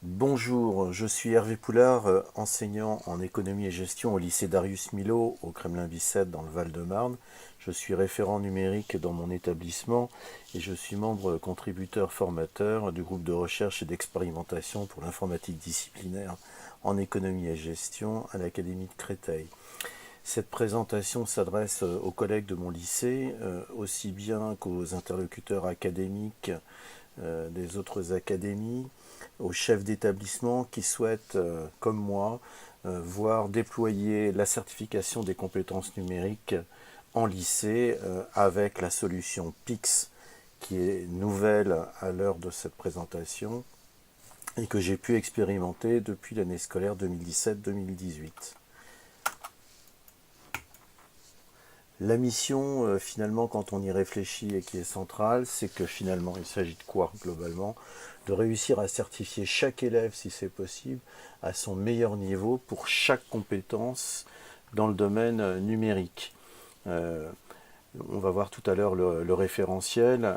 Bonjour, je suis Hervé Poulard, enseignant en économie et gestion au lycée Darius Milhaud au Kremlin-Bicêtre dans le Val-de-Marne. Je suis référent numérique dans mon établissement et je suis membre contributeur formateur du groupe de recherche et d'expérimentation pour l'informatique disciplinaire en économie et gestion à l'Académie de Créteil. Cette présentation s'adresse aux collègues de mon lycée, aussi bien qu'aux interlocuteurs académiques des autres académies, aux chefs d'établissement qui souhaitent, comme moi, voir déployer la certification des compétences numériques en lycée avec la solution PIX qui est nouvelle à l'heure de cette présentation et que j'ai pu expérimenter depuis l'année scolaire 2017-2018. La mission, finalement, quand on y réfléchit et qui est centrale, c'est que finalement, il s'agit de quoi, globalement? De réussir à certifier chaque élève, si c'est possible, à son meilleur niveau pour chaque compétence dans le domaine numérique. Euh, on va voir tout à l'heure le référentiel.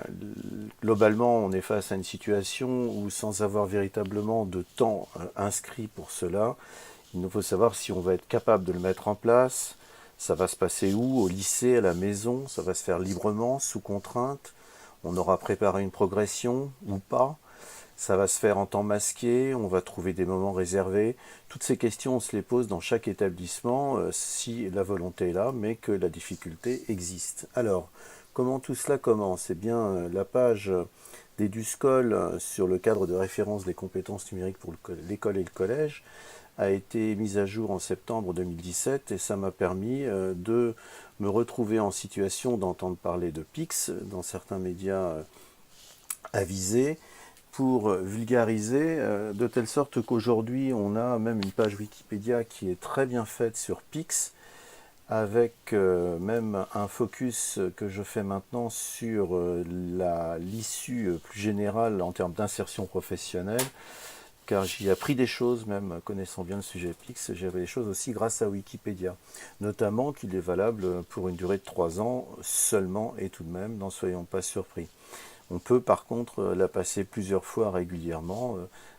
Globalement, on est face à une situation où, sans avoir véritablement de temps inscrit pour cela, il nous faut savoir si on va être capable de le mettre en place. Ça va se passer où? Au lycée, à la maison? Ça va se faire librement, sous contrainte? On aura préparé une progression ou pas? Ça va se faire en temps masqué? On va trouver des moments réservés? Toutes ces questions, on se les pose dans chaque établissement si la volonté est là, mais que la difficulté existe. Alors, comment tout cela commence? Eh bien, la page d'Eduscol sur le cadre de référence des compétences numériques pour l'école et le collège a été mise à jour en septembre 2017 et ça m'a permis de me retrouver en situation d'entendre parler de PIX dans certains médias avisés pour vulgariser de telle sorte qu'aujourd'hui on a même une page Wikipédia qui est très bien faite sur PIX avec même un focus que je fais maintenant sur l'issue plus générale en termes d'insertion professionnelle car j'y ai appris des choses, même connaissant bien le sujet PIX, j'ai appris des choses aussi grâce à Wikipédia, notamment qu'il est valable pour une durée de 3 ans seulement, et tout de même, n'en soyons pas surpris. On peut par contre la passer plusieurs fois régulièrement,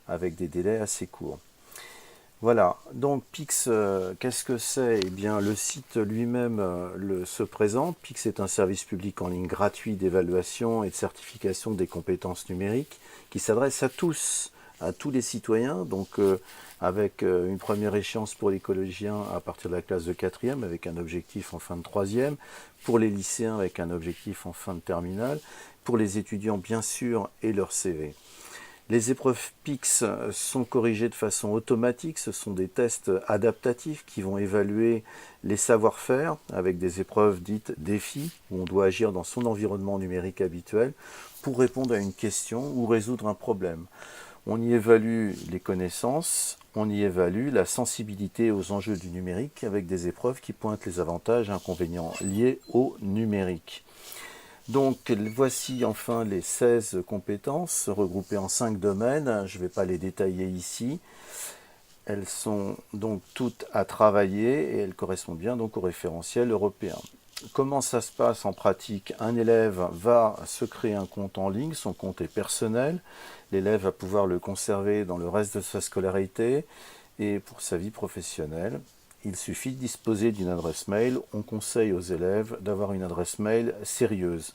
avec des délais assez courts. Voilà, donc PIX, qu'est-ce que c'est? Eh bien, le site lui-même se présente. PIX est un service public en ligne gratuit d'évaluation et de certification des compétences numériques qui s'adresse à tous les citoyens, donc avec une première échéance pour les collégiens à partir de la classe de 4e, avec un objectif en fin de 3e, pour les lycéens avec un objectif en fin de terminale, pour les étudiants bien sûr et leur CV. Les épreuves PIX sont corrigées de façon automatique. Ce sont des tests adaptatifs qui vont évaluer les savoir-faire avec des épreuves dites défis où on doit agir dans son environnement numérique habituel pour répondre à une question ou résoudre un problème. On y évalue les connaissances, on y évalue la sensibilité aux enjeux du numérique avec des épreuves qui pointent les avantages et inconvénients liés au numérique. Donc voici enfin les 16 compétences regroupées en 5 domaines. Je ne vais pas les détailler ici. Elles sont donc toutes à travailler et elles correspondent bien donc au référentiel européen. Comment ça se passe en pratique? Un élève va se créer un compte en ligne, son compte est personnel. L'élève va pouvoir le conserver dans le reste de sa scolarité et pour sa vie professionnelle. Il suffit de disposer d'une adresse mail. On conseille aux élèves d'avoir une adresse mail sérieuse.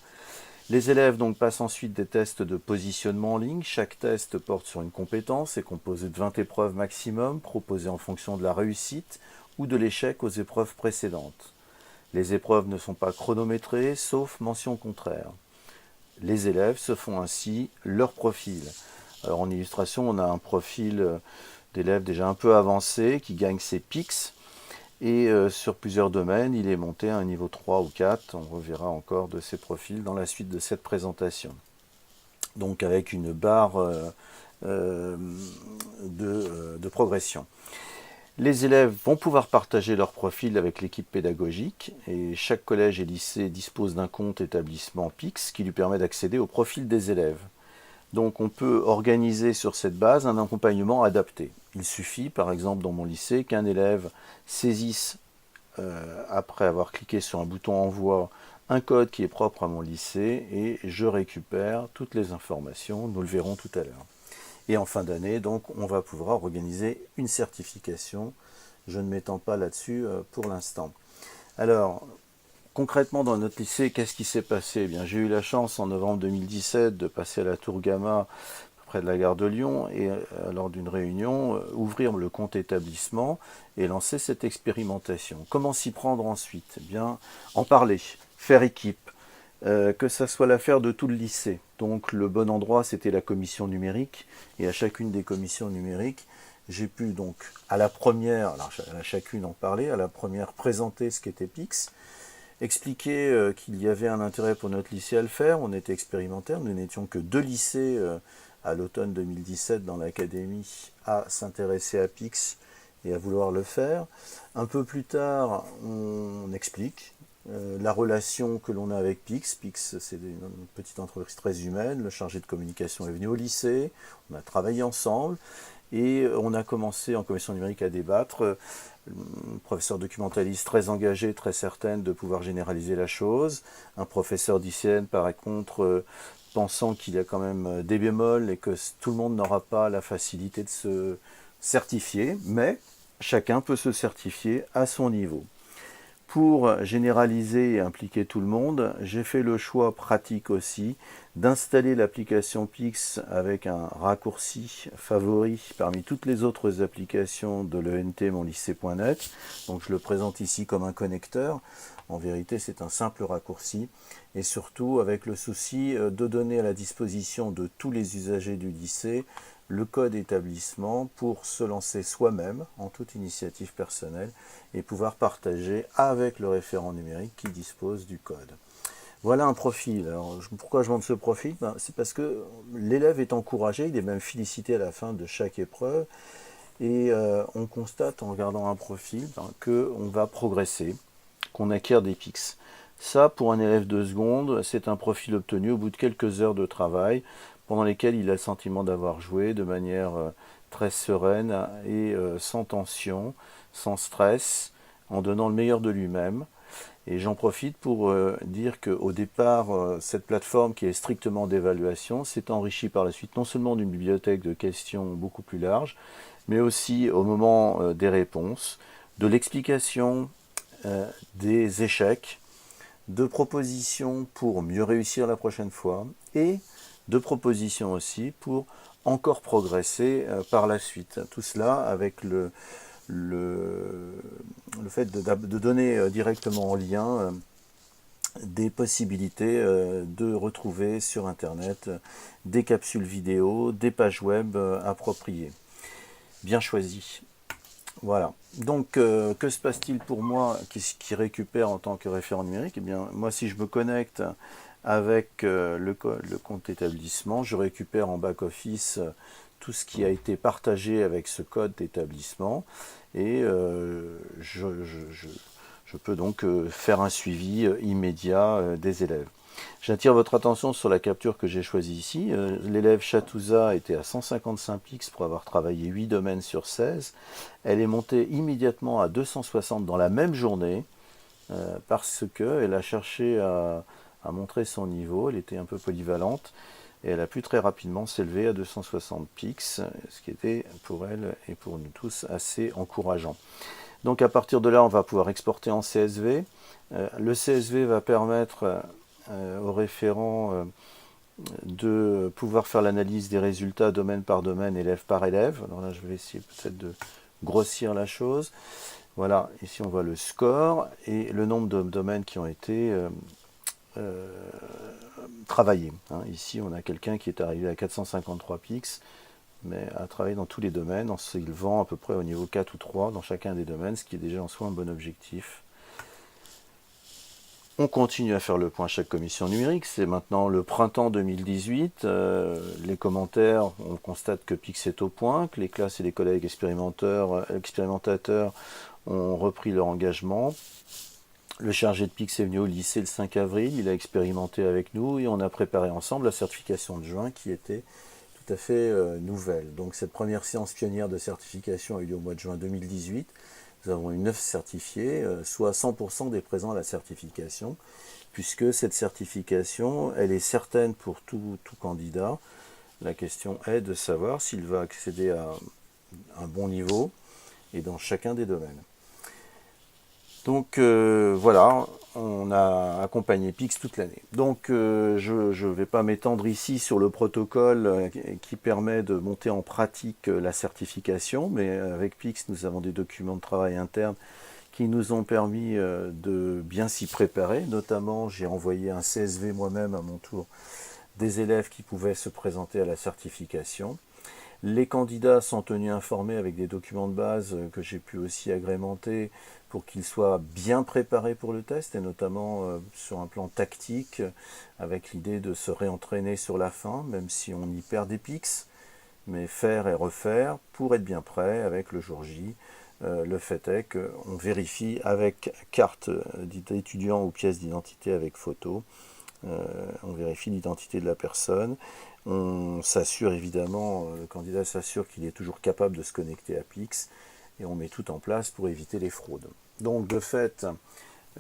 Les élèves donc passent ensuite des tests de positionnement en ligne. Chaque test porte sur une compétence, est composé de 20 épreuves maximum, proposées en fonction de la réussite ou de l'échec aux épreuves précédentes. Les épreuves ne sont pas chronométrées, sauf mention contraire. Les élèves se font ainsi leur profil. Alors en illustration, on a un profil d'élève déjà un peu avancé qui gagne ses PIX. Et sur plusieurs domaines, il est monté à un niveau 3 ou 4. On reverra encore de ces profils dans la suite de cette présentation. Donc avec une barre de progression. Les élèves vont pouvoir partager leur profil avec l'équipe pédagogique et chaque collège et lycée dispose d'un compte établissement PIX qui lui permet d'accéder au profil des élèves. Donc on peut organiser sur cette base un accompagnement adapté. Il suffit, par exemple dans mon lycée, qu'un élève saisisse, après avoir cliqué sur un bouton envoi, un code qui est propre à mon lycée et je récupère toutes les informations, nous le verrons tout à l'heure. Et en fin d'année, donc, on va pouvoir organiser une certification. Je ne m'étends pas là-dessus pour l'instant. Alors, concrètement, dans notre lycée, qu'est-ce qui s'est passé? Eh bien, j'ai eu la chance en novembre 2017 de passer à la Tour Gamma près de la gare de Lyon et lors d'une réunion, ouvrir le compte établissement et lancer cette expérimentation. Comment s'y prendre ensuite? Eh bien, en parler, faire équipe, que ça soit l'affaire de tout le lycée. Donc le bon endroit, c'était la commission numérique, et à chacune des commissions numériques, j'ai pu donc à la première, alors à chacune en parler, à la première présenter ce qu'était Pix, expliquer qu'il y avait un intérêt pour notre lycée à le faire. On était expérimentaires, nous n'étions que 2 lycées à l'automne 2017 dans l'académie à s'intéresser à Pix et à vouloir le faire. Un peu plus tard, on explique la relation que l'on a avec Pix. Pix, c'est une petite entreprise très humaine. Le chargé de communication est venu au lycée, on a travaillé ensemble et on a commencé en commission numérique à débattre. Un professeur documentaliste très engagé, très certaine de pouvoir généraliser la chose. Un professeur d'ICN, par contre, pensant qu'il y a quand même des bémols et que tout le monde n'aura pas la facilité de se certifier, mais chacun peut se certifier à son niveau. Pour généraliser et impliquer tout le monde, j'ai fait le choix pratique aussi d'installer l'application Pix avec un raccourci favori parmi toutes les autres applications de l'ENT monlycée.net. Donc je le présente ici comme un connecteur. En vérité, c'est un simple raccourci et surtout avec le souci de donner à la disposition de tous les usagers du lycée le code établissement pour se lancer soi-même en toute initiative personnelle et pouvoir partager avec le référent numérique qui dispose du code. Voilà un profil. Alors, pourquoi je montre ce profil? C'est parce que l'élève est encouragé, il est même félicité à la fin de chaque épreuve et on constate en regardant un profil qu'on va progresser, qu'on acquiert des pics. Ça, pour un élève de seconde, c'est un profil obtenu au bout de quelques heures de travail pendant lesquelles il a le sentiment d'avoir joué de manière très sereine et sans tension, sans stress, en donnant le meilleur de lui-même. Et j'en profite pour dire qu'au départ, cette plateforme qui est strictement d'évaluation s'est enrichie par la suite non seulement d'une bibliothèque de questions beaucoup plus large, mais aussi au moment des réponses, de l'explication des échecs, de propositions pour mieux réussir la prochaine fois et de propositions aussi pour encore progresser par la suite. Tout cela avec le fait de donner directement en lien des possibilités de retrouver sur Internet des capsules vidéo, des pages web appropriées. Bien choisies. Voilà. Donc, que se passe-t-il pour moi qui récupère en tant que référent numérique? Eh bien, moi, si je me connecte avec le compte établissement, je récupère en back-office tout ce qui a été partagé avec ce code d'établissement et je peux donc faire un suivi immédiat des élèves. J'attire votre attention sur la capture que j'ai choisie ici. L'élève Chatouza était à 155 pics pour avoir travaillé 8 domaines sur 16. Elle est montée immédiatement à 260 dans la même journée parce qu'elle a cherché à montrer son niveau. Elle était un peu polyvalente et elle a pu très rapidement s'élever à 260 pics, ce qui était pour elle et pour nous tous assez encourageant. Donc à partir de là, on va pouvoir exporter en CSV. Le CSV va permettre aux référents de pouvoir faire l'analyse des résultats domaine par domaine, élève par élève. Alors là, je vais essayer peut-être de grossir la chose. Voilà, ici on voit le score et le nombre de domaines qui ont été travaillés. Ici, on a quelqu'un qui est arrivé à 453 pics, mais a travaillé dans tous les domaines en s'élevant à peu près au niveau 4 ou 3 dans chacun des domaines, ce qui est déjà en soi un bon objectif. On continue à faire le point à chaque commission numérique. C'est maintenant le printemps 2018. Les commentaires, on constate que Pix est au point, que les classes et les collègues expérimentateurs ont repris leur engagement. Le chargé de Pix est venu au lycée le 5 avril, il a expérimenté avec nous et on a préparé ensemble la certification de juin qui était tout à fait nouvelle. Donc cette première séance pionnière de certification a eu lieu au mois de juin 2018. Nous avons eu 9 certifiés, soit 100% des présents à la certification, puisque cette certification, elle est certaine pour tout candidat. La question est de savoir s'il va accéder à un bon niveau et dans chacun des domaines. Donc voilà, on a accompagné Pix toute l'année. Donc je ne vais pas m'étendre ici sur le protocole qui permet de monter en pratique la certification, mais avec Pix, nous avons des documents de travail internes qui nous ont permis de bien s'y préparer. Notamment, j'ai envoyé un CSV moi-même à mon tour des élèves qui pouvaient se présenter à la certification. Les candidats sont tenus informés avec des documents de base que j'ai pu aussi agrémenter pour qu'ils soient bien préparés pour le test, et notamment sur un plan tactique, avec l'idée de se réentraîner sur la fin, même si on y perd des pics, mais faire et refaire pour être bien prêt avec le jour J. Le fait est qu'on vérifie avec carte d'étudiant ou pièce d'identité avec photo, on vérifie l'identité de la personne. On s'assure évidemment, le candidat s'assure qu'il est toujours capable de se connecter à Pix, et on met tout en place pour éviter les fraudes. Donc de fait,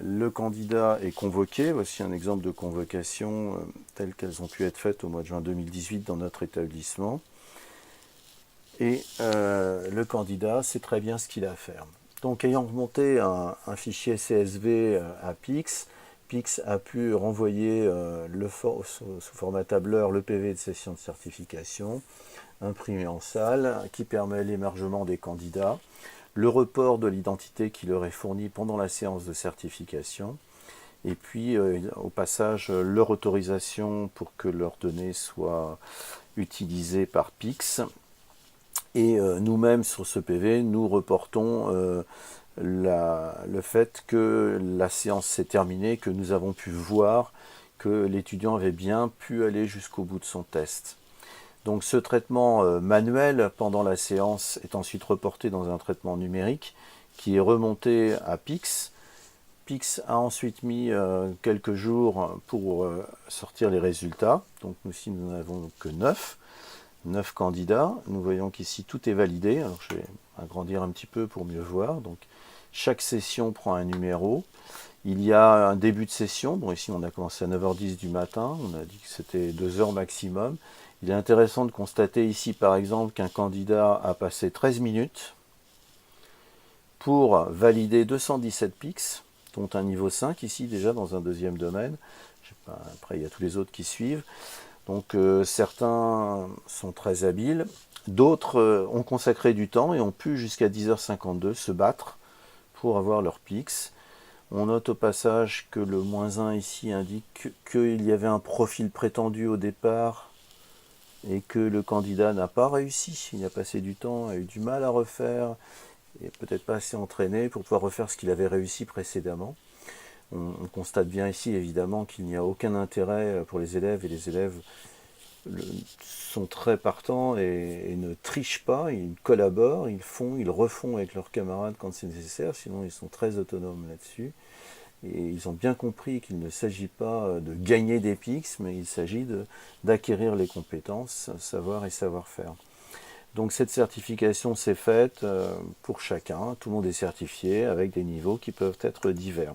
le candidat est convoqué. Voici un exemple de convocation telles qu'elles ont pu être faites au mois de juin 2018 dans notre établissement. Et le candidat sait très bien ce qu'il a à faire. Donc ayant remonté un fichier CSV à Pix, Pix a pu renvoyer sous format tableur le PV de session de certification, imprimé en salle, qui permet l'émergement des candidats, le report de l'identité qui leur est fournie pendant la séance de certification, et puis au passage leur autorisation pour que leurs données soient utilisées par Pix. Et nous-mêmes sur ce PV, nous reportons le fait que la séance s'est terminée, que nous avons pu voir que l'étudiant avait bien pu aller jusqu'au bout de son test. Donc ce traitement manuel pendant la séance est ensuite reporté dans un traitement numérique qui est remonté à Pix. Pix a ensuite mis quelques jours pour sortir les résultats. Donc nous n'en avons que 9 candidats. Nous voyons qu'ici tout est validé. Alors je vais agrandir un petit peu pour mieux voir. Donc chaque session prend un numéro. Il y a un début de session. Bon, ici on a commencé à 9h10 du matin. On a dit que c'était 2 heures maximum. Il est intéressant de constater ici par exemple qu'un candidat a passé 13 minutes pour valider 217 pics, dont un niveau 5 ici déjà dans un deuxième domaine. Je sais pas, après il y a tous les autres qui suivent. Donc certains sont très habiles, d'autres ont consacré du temps et ont pu jusqu'à 10h52 se battre pour avoir leurs pics. On note au passage que le -1 ici indique qu'il y avait un profil prétendu au départ et que le candidat n'a pas réussi. Il a passé du temps, a eu du mal à refaire et peut-être pas assez entraîné pour pouvoir refaire ce qu'il avait réussi précédemment. On constate bien ici évidemment qu'il n'y a aucun intérêt pour les élèves, et les élèves sont très partants et ne trichent pas, ils collaborent, ils refont avec leurs camarades quand c'est nécessaire, sinon ils sont très autonomes là-dessus. Et ils ont bien compris qu'il ne s'agit pas de gagner des pics, mais il s'agit d'acquérir les compétences, savoir et savoir-faire. Donc cette certification s'est faite pour chacun, tout le monde est certifié avec des niveaux qui peuvent être divers.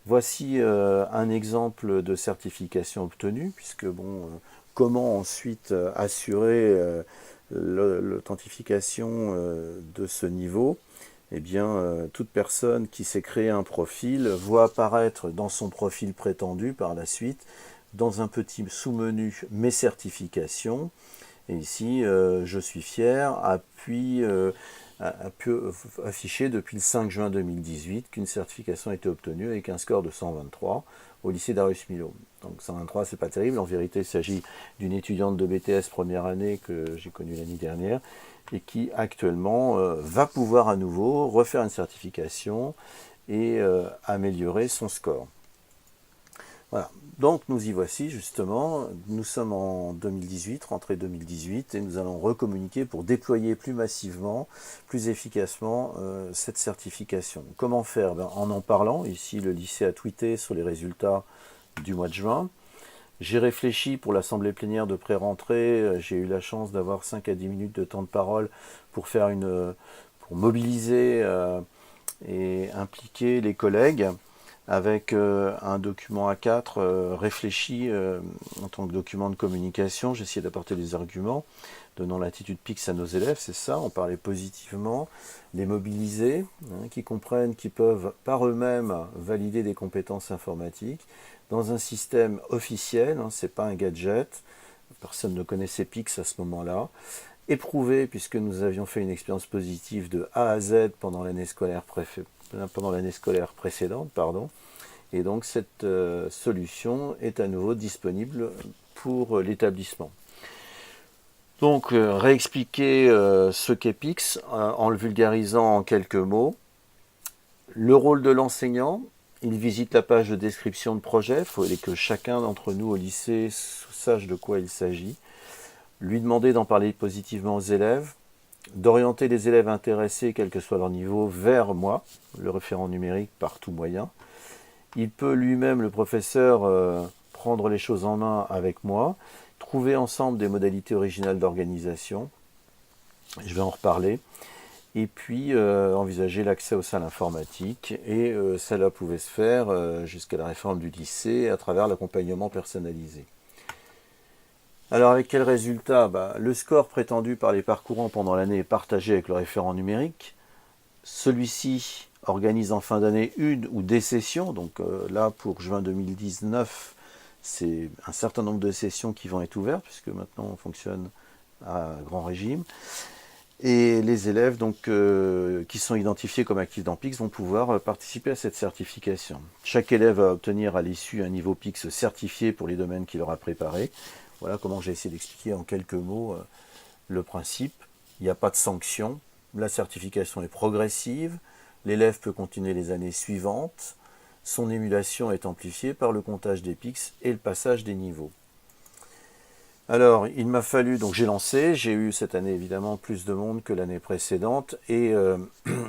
Voici un exemple de certification obtenue, puisque comment ensuite assurer l'authentification de ce niveau? Eh bien, toute personne qui s'est créé un profil voit apparaître dans son profil prétendu par la suite, dans un petit sous-menu « Mes certifications ». Et ici, je suis fier, a pu afficher depuis le 5 juin 2018 qu'une certification a été obtenue avec un score de 123 au lycée Darius Milhaud. Donc 123, c'est pas terrible. En vérité, il s'agit d'une étudiante de BTS première année que j'ai connue l'année dernière et qui actuellement va pouvoir à nouveau refaire une certification et améliorer son score. Voilà, donc nous y voici justement, nous sommes en 2018, rentrée 2018, et nous allons recommuniquer pour déployer plus massivement, plus efficacement cette certification. Comment faire? En parlant, ici le lycée a tweeté sur les résultats du mois de juin. J'ai réfléchi pour l'assemblée plénière de pré-rentrée, j'ai eu la chance d'avoir 5 à 10 minutes de temps de parole pour mobiliser et impliquer les collègues. avec un document A4 réfléchi en tant que document de communication. J'ai essayé d'apporter des arguments, donnant l'attitude PIX à nos élèves, c'est ça, on parlait positivement, les mobiliser, qui comprennent qu'ils peuvent par eux-mêmes valider des compétences informatiques dans un système officiel, c'est pas un gadget, personne ne connaissait PIX à ce moment-là, éprouvé puisque nous avions fait une expérience positive de A à Z pendant l'année scolaire, précédente, et donc cette solution est à nouveau disponible pour l'établissement. Donc réexpliquer ce qu'est PIX en le vulgarisant en quelques mots. Le rôle de l'enseignant, il visite la page de description de projet, il faut que chacun d'entre nous au lycée sache de quoi il s'agit. Lui demander d'en parler positivement aux élèves, d'orienter les élèves intéressés, quel que soit leur niveau, vers moi, le référent numérique par tout moyen. Il peut lui-même, le professeur, prendre les choses en main avec moi, trouver ensemble des modalités originales d'organisation, je vais en reparler, et puis envisager l'accès aux salles informatiques, et cela pouvait se faire jusqu'à la réforme du lycée à travers l'accompagnement personnalisé. Alors avec quel résultat? Le score prétendu par les parcourants pendant l'année est partagé avec le référent numérique. Celui-ci organise en fin d'année une ou des sessions, donc là pour juin 2019, c'est un certain nombre de sessions qui vont être ouvertes, puisque maintenant on fonctionne à grand régime. Et les élèves donc, qui sont identifiés comme actifs dans PIX vont pouvoir participer à cette certification. Chaque élève va obtenir à l'issue un niveau PIX certifié pour les domaines qu'il aura préparés. Voilà comment j'ai essayé d'expliquer en quelques mots le principe. Il n'y a pas de sanction, la certification est progressive, l'élève peut continuer les années suivantes, son émulation est amplifiée par le comptage des PIX et le passage des niveaux. Alors, il m'a fallu, donc j'ai lancé, j'ai eu cette année évidemment plus de monde que l'année précédente, et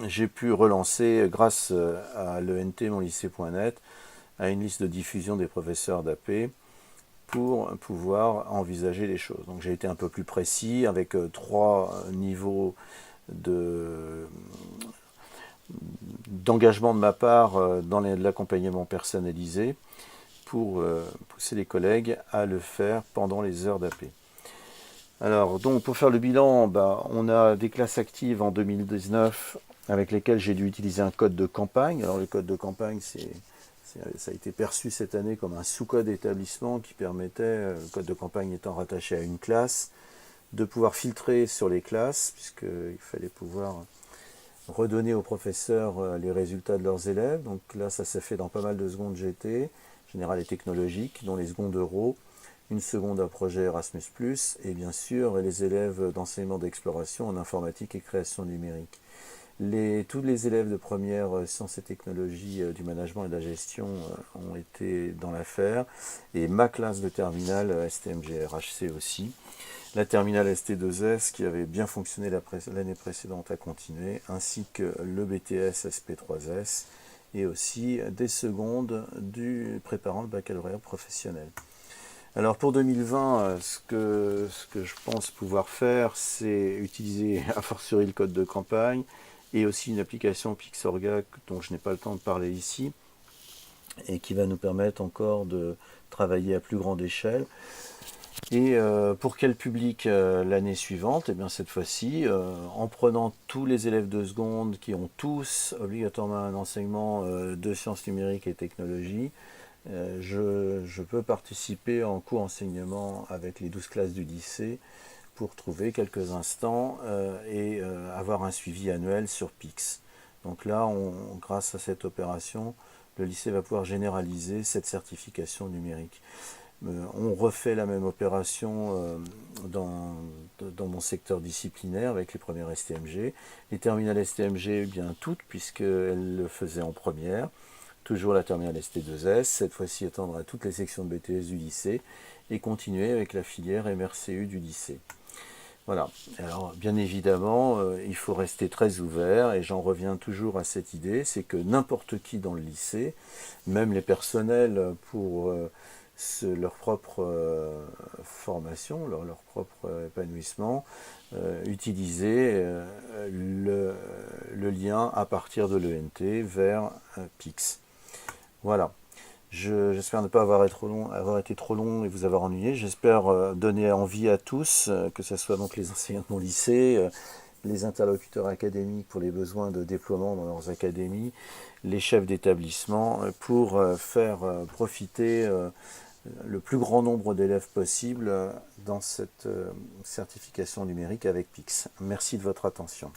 j'ai pu relancer grâce à l'ENT, monlycée.net, à une liste de diffusion des professeurs d'AP pour pouvoir envisager les choses. Donc j'ai été un peu plus précis avec 3 niveaux d'engagement de ma part dans l'accompagnement personnalisé, pour pousser les collègues à le faire pendant les heures d'AP. Alors, donc, pour faire le bilan, on a des classes actives en 2019 avec lesquelles j'ai dû utiliser un code de campagne. Alors, le code de campagne, ça a été perçu cette année comme un sous-code établissement qui permettait, le code de campagne étant rattaché à une classe, de pouvoir filtrer sur les classes, puisqu'il fallait pouvoir redonner aux professeurs les résultats de leurs élèves. Donc là, ça s'est fait dans pas mal de secondes GT, générales et technologiques, dont les secondes Euro, une seconde à projet Erasmus+, et bien sûr les élèves d'enseignement d'exploration en informatique et création numérique. Tous les élèves de première sciences et technologies du management et de la gestion ont été dans l'affaire, et ma classe de terminale STMGRHC aussi. La terminale ST2S qui avait bien fonctionné l'année précédente a continué, ainsi que le BTS SP3S, et aussi des secondes du préparant le baccalauréat professionnel. Alors pour 2020, ce que je pense pouvoir faire, c'est utiliser a fortiori le code de campagne et aussi une application Pixorga dont je n'ai pas le temps de parler ici et qui va nous permettre encore de travailler à plus grande échelle. Et pour quel public l'année suivante? Eh bien cette fois-ci, en prenant tous les élèves de seconde qui ont tous obligatoirement un enseignement de sciences numériques et technologies, je peux participer en co-enseignement avec les 12 classes du lycée pour trouver quelques instants et avoir un suivi annuel sur PIX. Donc là, grâce à cette opération, le lycée va pouvoir généraliser cette certification numérique. On refait la même opération dans mon secteur disciplinaire avec les premières STMG. Les terminales STMG, bien toutes, puisqu'elles le faisaient en première. Toujours la terminale ST2S, cette fois-ci étendre à toutes les sections de BTS du lycée, et continuer avec la filière MRCU du lycée. Voilà. Alors, bien évidemment, il faut rester très ouvert, et j'en reviens toujours à cette idée, c'est que n'importe qui dans le lycée, même les personnels pour leur propre formation, leur propre épanouissement, utiliser le lien à partir de l'ENT vers PIX. Voilà. J'espère ne pas avoir été trop long et vous avoir ennuyé. J'espère donner envie à tous, que ce soit donc les enseignants de mon lycée, les interlocuteurs académiques pour les besoins de déploiement dans leurs académies, les chefs d'établissement, pour faire profiter le plus grand nombre d'élèves possible dans cette certification numérique avec PIX. Merci de votre attention.